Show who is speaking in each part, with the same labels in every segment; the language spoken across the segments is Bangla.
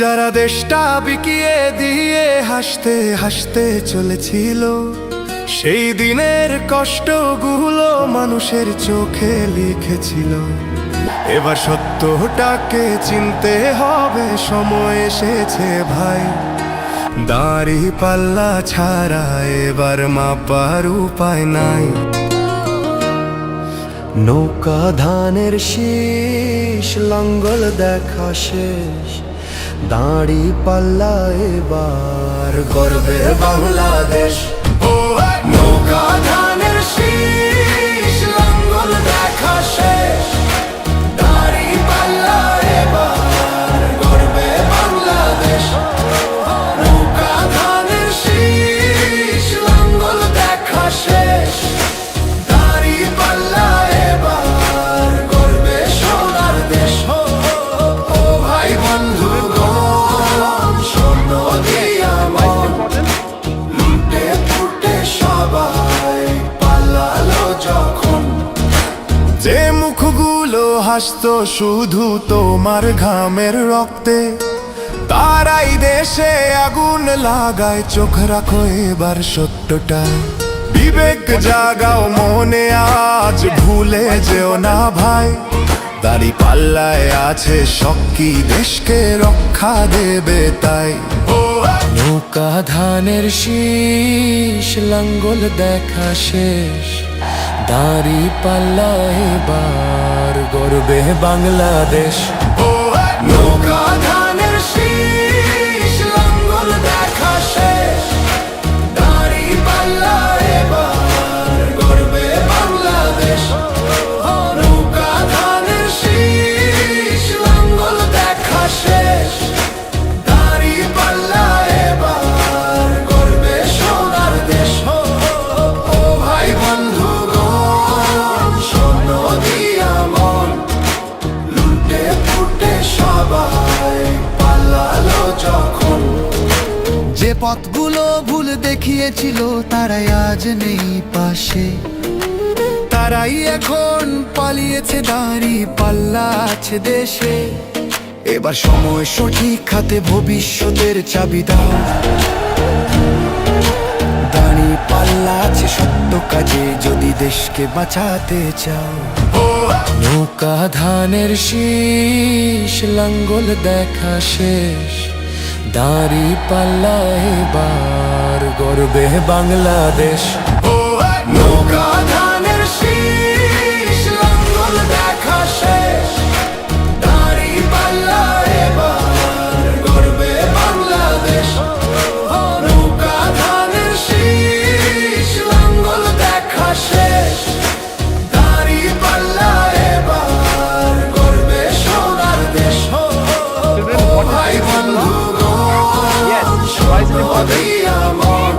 Speaker 1: যারা দেশটা বিকিয়ে দিয়ে হাসতে হাসতে চলেছিল, সেই দিনের কষ্টগুলো মানুষের চোখে লিখেছিল। এবার সত্যটাকে চিনতে হবে, সময় এসেছে ভাই। দাড়ি পাল্লা ছাড়া এবার মাপার উপায় নাই। নৌকা ধানের শীষ, লাঙ্গল দেখা শেষ, দাড়ি পাল্লা এবার গর্বে বাংলাদেশ। নৌকা ধানের শীষ, লাঙ্গল দেখা শেষ, দাড়ি পাল্লা এবার গর্বে বাংলাদেশ। নৌকা ধানের শীষ, লাঙ্গল দেখা শেষ, দাড়ি পাল্লা এবার গর্বে সোনার দেশ। ও ভাই বন্ধুগণ, শোনো দিয়া মন, লুটে ফুটে সবাই পালালো যখন। যে মুখগুলো হাসতো শুধু তোমার ঘামের রক্তে, তারাই দেশে আগুন লাগায়। চোখ রাখো এবার সত্যটা, বিবেক জাগাও মনে, আজ ভুলে যেও না ভাই। দাড়ি পাল্লায় আছে শক্তি, দেশকে রক্ষা দেবে তাই। নৌকা ধানের শীষ, লাঙ্গল দেখা শেষ, দাড়ি পাল্লা এবার গর্বে বাংলাদেশ। নৌকা ধানের শীষ, লাঙ্গল দেখা শেষ, দাড়ি পাল্লা এবার গর্বে বাংলাদেশ। নৌকা ধানের শীষ, লাঙ্গল দেখা শেষ, দাড়ি পাল্লা এবার গর্বে সোনার দেশ। ও ভাই বন্ধুগণ, শোনো দিয়া মন, লুটে ফুটে সবাই পালালো যখন। যে পথগুলো ভুল দেখিয়েছিল তারাই আজ নেই পাশে, তারাই এখন পালিয়েছে, দাড়ি পাল্লা আছে দেশে। এবার সময় সঠিক হাতে, ভবিষ্যতের চাবি দাও। দাড়ি পাল্লা আছে সত্য কাজে, যদি দেশকে বাঁচাতে চাও। নৌকা ধানের শীষ, লাঙ্গল দেখা শেষ, দাড়ি পাল্লা এবার গর্বে বাংলাদেশ। নৌকা ধানের শীষ, লাঙ্গল দেখা শেষ, দাড়ি পাল্লা এবার গর্বে বাংলাদেশ। নৌকা ধানের শীষ, লাঙ্গল দেখা শেষ, দাড়ি পাল্লা এবার গর্বে সোনার দেশ। ও ভাই বন্ধুগণ, শোনো দিয়া মন,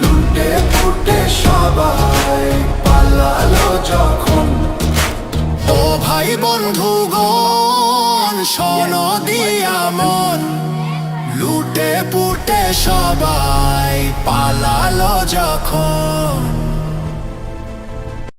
Speaker 1: লুটে ফুটে সবাই পালালো যখন। ও ভাই বন্ধুগণ, শোনো দিয়া মন, লুটে পুটে সবাই পালালো যখন।